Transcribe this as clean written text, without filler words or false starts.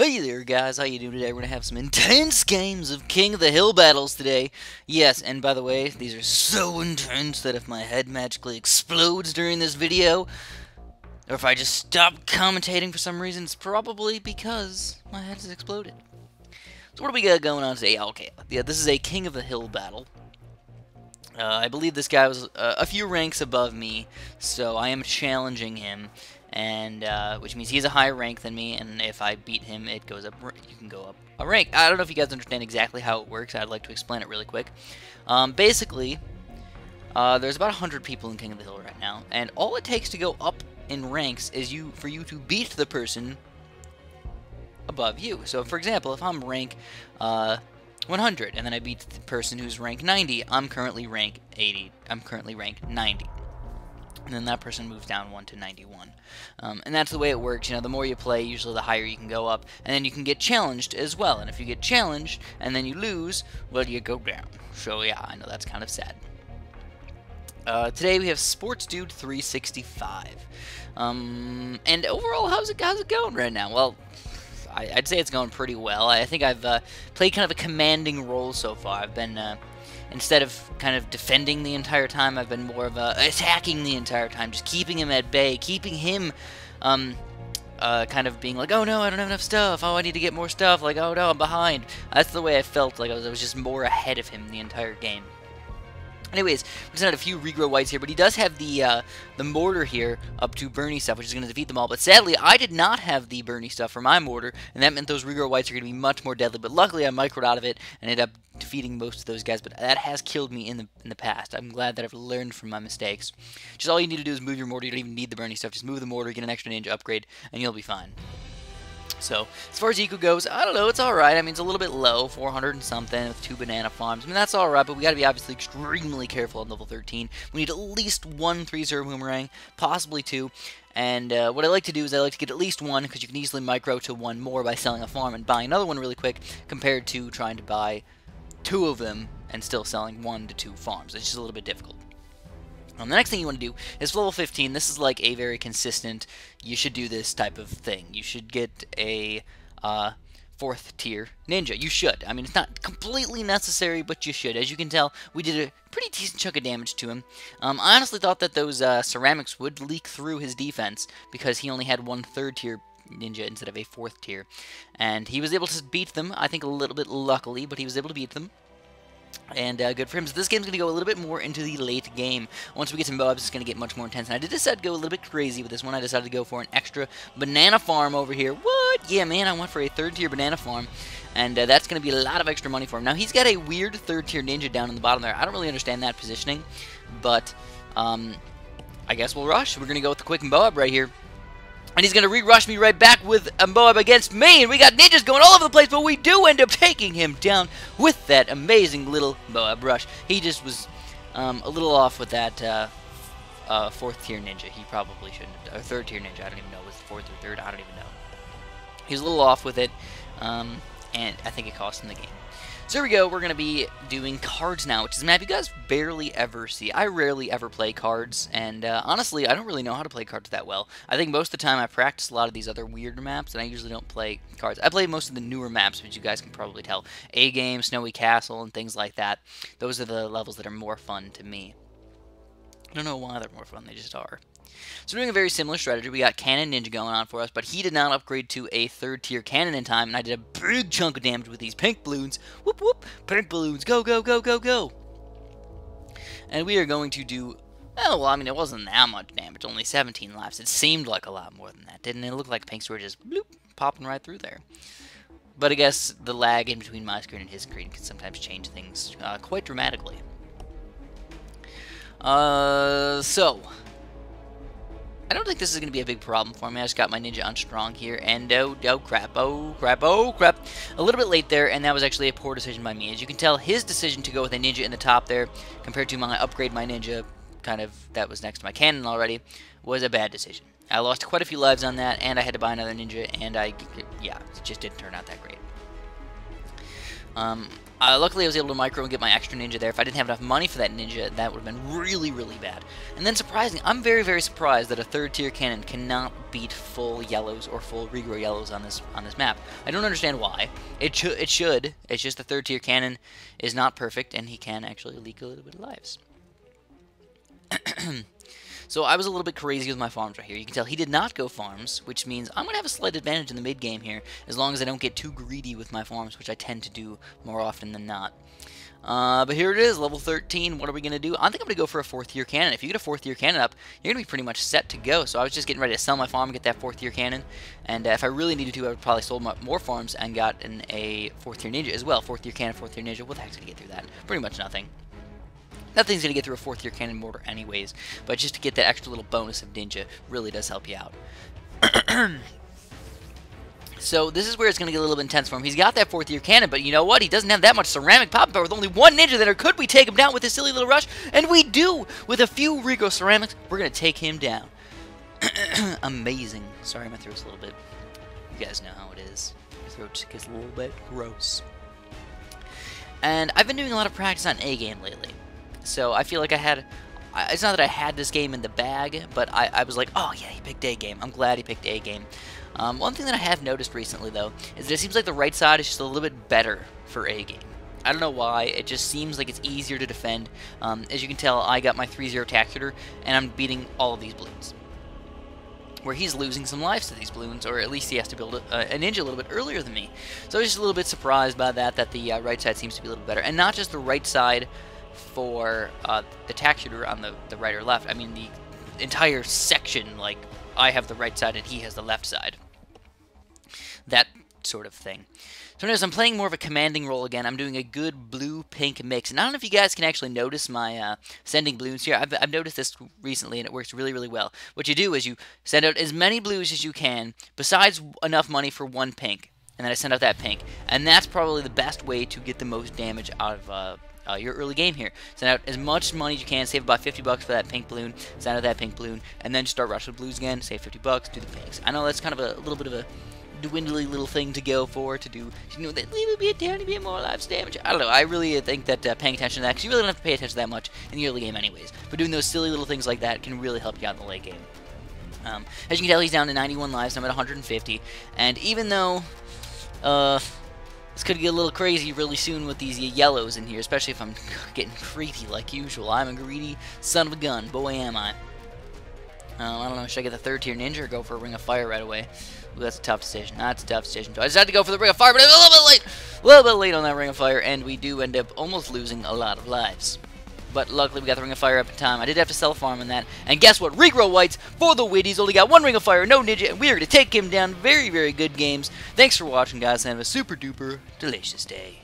Hey there guys, how you doing today? We're going to have some intense games of King of the Hill battles today. Yes, and by the way, these are so intense that if my head magically explodes during this video, or if I just stop commentating for some reason, it's probably because my head has exploded. So what do we got going on today? Okay, yeah, this is a King of the Hill battle. I believe this guy was a few ranks above me, so I am challenging him, and which means he's a higher rank than me, and if I beat him, it goes up. You can go up a rank. I don't know if you guys understand exactly how it works. I'd like to explain it really quick. Basically, there's about 100 people in King of the Hill right now, and all it takes to go up in ranks is for you to beat the person above you. So, for example, if I'm rank 100, and then I beat the person who's rank 90, I'm currently rank 80. I'm currently rank 90. And then that person moves down 1 to 91. And that's the way it works. You know, the more you play, usually the higher you can go up. And then you can get challenged as well. And if you get challenged and then you lose, well, you go down. So, yeah, I know that's kind of sad. Today we have Sports Dude 365. And overall, how's it going right now? Well, I'd say it's going pretty well. I think I've played kind of a commanding role so far. I've been, instead of kind of defending the entire time, I've been more of attacking the entire time, just keeping him at bay, keeping him kind of being like, oh no, I don't have enough stuff, oh I need to get more stuff, like oh no, I'm behind. That's the way I felt, like I was just more ahead of him the entire game. Anyways, we just had a few regrow whites here, but he does have the mortar here up to Bernie stuff, which is going to defeat them all. But sadly, I did not have the Bernie stuff for my mortar, and that meant those regrow whites are going to be much more deadly. But luckily, I microed out of it and ended up defeating most of those guys. But that has killed me in the past. I'm glad that I've learned from my mistakes. Just all you need to do is move your mortar. You don't even need the Bernie stuff. Just move the mortar, get an extra ninja upgrade, and you'll be fine. So, as far as Eco goes, I don't know, it's alright. I mean, it's a little bit low, 400 and something with 2 banana farms. I mean, that's alright, but we gotta be obviously extremely careful on level 13. We need at least 1 3-0 boomerang, possibly 2. And what I like to do is I like to get at least 1, because you can easily micro to 1 more by selling a farm and buying another one really quick, compared to trying to buy 2 of them and still selling 1 to 2 farms. It's just a little bit difficult. The next thing you want to do is level 15. This is like a very consistent, you should do this type of thing. You should get a 4th tier ninja. You should. I mean, it's not completely necessary, but you should. As you can tell, we did a pretty decent chunk of damage to him. I honestly thought that those ceramics would leak through his defense because he only had 1 3rd tier ninja instead of a 4th tier. And he was able to beat them, I think a little bit luckily, but he was able to beat them. And good for him. So this game's going to go a little bit more into the late game. Once we get some Moabs, it's going to get much more intense. And I did decide to go a little bit crazy with this one. I decided to go for an extra banana farm over here. What? Yeah, man, I went for a 3rd tier banana farm. And that's going to be a lot of extra money for him. Now, he's got a weird 3rd tier ninja down in the bottom there. I don't really understand that positioning. But I guess we'll rush. We're going to go with the quick Moab right here. And he's going to re-rush me right back with a Moab against me. And we got ninjas going all over the place, but we do end up taking him down with that amazing little Moab rush. He just was a little off with that 4th tier ninja. He probably shouldn't have. Or 3rd tier ninja. I don't even know. Was it 4th or 3rd? I don't even know. He was a little off with it. And I think it cost him the game. So here we go, we're going to be doing cards now, which is a map you guys barely ever see. I rarely ever play cards, and honestly, I don't really know how to play cards that well. I think most of the time I practice a lot of these other weird maps, and I usually don't play cards. I play most of the newer maps, which you guys can probably tell. A-Game, Snowy Castle, and things like that. Those are the levels that are more fun to me. I don't know why they're more fun, they just are. So we're doing a very similar strategy. We got Cannon Ninja going on for us, but he did not upgrade to a 3rd tier cannon in time, and I did a big chunk of damage with these pink balloons. Whoop whoop, pink balloons, go go go go go. And we are going to do, oh well, I mean it wasn't that much damage, only 17 lives. It seemed like a lot more than that, didn't it? It looked like pinks were just bloop, popping right through there. But I guess the lag in between my screen and his screen can sometimes change things quite dramatically. So I don't think this is going to be a big problem for me. I just got my ninja on strong here, and oh crap, oh crap, oh crap. A little bit late there, and that was actually a poor decision by me. As you can tell, his decision to go with a ninja in the top there, compared to my upgrade my ninja, kind of, that was next to my cannon already, was a bad decision. I lost quite a few lives on that, and I had to buy another ninja, and yeah, it just didn't turn out that great. Luckily, I was able to micro and get my extra ninja there. If I didn't have enough money for that ninja, that would have been really, really bad. And then surprisingly, I'm very, very surprised that a 3rd tier cannon cannot beat full yellows or full regrow yellows on this map. I don't understand why. It should. It's just the 3rd tier cannon is not perfect, and he can actually leak a little bit of lives. So I was a little bit crazy with my farms right here. You can tell he did not go farms, which means I'm going to have a slight advantage in the mid game here, as long as I don't get too greedy with my farms, which I tend to do more often than not. But here it is, level 13. What are we going to do? I think I'm going to go for a 4th tier cannon. If you get a 4th tier cannon up, you're going to be pretty much set to go. So I was just getting ready to sell my farm and get that 4th tier cannon. And if I really needed to, I would probably sold more farms and gotten a 4th tier ninja as well. 4th tier cannon, 4th tier ninja. What the heck's going to get through that? Pretty much nothing. Nothing's going to get through a 4th tier cannon mortar anyways, but just to get that extra little bonus of ninja really does help you out. So this is where it's going to get a little bit intense for him. He's got that 4th tier cannon, but you know what? He doesn't have that much ceramic popping power with only 1 ninja there. Could we take him down with this silly little rush? And we do! With a few regrow ceramics, we're going to take him down. Amazing. Sorry, my throat's a little bit... You guys know how it is. Your throat just gets a little bit gross. And I've been doing a lot of practice on A game lately. So I feel like I had, it's not that I had this game in the bag, but I was like, oh yeah, he picked A game. I'm glad he picked A game. One thing that I have noticed recently, though, is that it seems like the right side is just a little bit better for A game. I don't know why, it just seems like it's easier to defend. As you can tell, I got my 3-0 Tacular, and I'm beating all of these balloons. Where he's losing some lives to these balloons, or at least he has to build a ninja a little bit earlier than me. So I was just a little bit surprised by that the right side seems to be a little better. And not just the right side for the tack shooter on the right or left. I mean the entire section, like I have the right side and he has the left side. That sort of thing. So anyways, I'm playing more of a commanding role again. I'm doing a good blue-pink mix. And I don't know if you guys can actually notice my sending balloons here. I've noticed this recently and it works really, really well. What you do is you send out as many blues as you can, besides enough money for 1 pink. And then I send out that pink. And that's probably the best way to get the most damage out of your early game here. Send out as much money as you can, save about 50 bucks for that pink balloon, send out that pink balloon, and then start rushing blues again, save 50 bucks, do the pinks. I know that's kind of a little bit of a dwindly little thing to go for, to do, you know, that little bit tiny bit more lives damage. I don't know, I really think that paying attention to that, because you really don't have to pay attention to that much in the early game anyways, but doing those silly little things like that can really help you out in the late game. As you can tell, he's down to 91 lives, I'm at 150, and even though, this could get a little crazy really soon with these yellows in here, especially if I'm getting greedy like usual. I'm a greedy son of a gun. Boy, am I. I don't know, should I get the 3rd tier ninja or go for a ring of fire right away? Ooh, that's a tough decision. That's a tough decision. So I decided to go for the ring of fire, but I'm a little bit late. A little bit late on that ring of fire, and we do end up almost losing a lot of lives. But luckily we got the ring of fire up in time. I did have to sell farm in that. And guess what? Regrow whites for the witties. Only got 1 ring of fire, no ninja, and we are going to take him down. Very, very good games. Thanks for watching, guys, and have a super duper delicious day.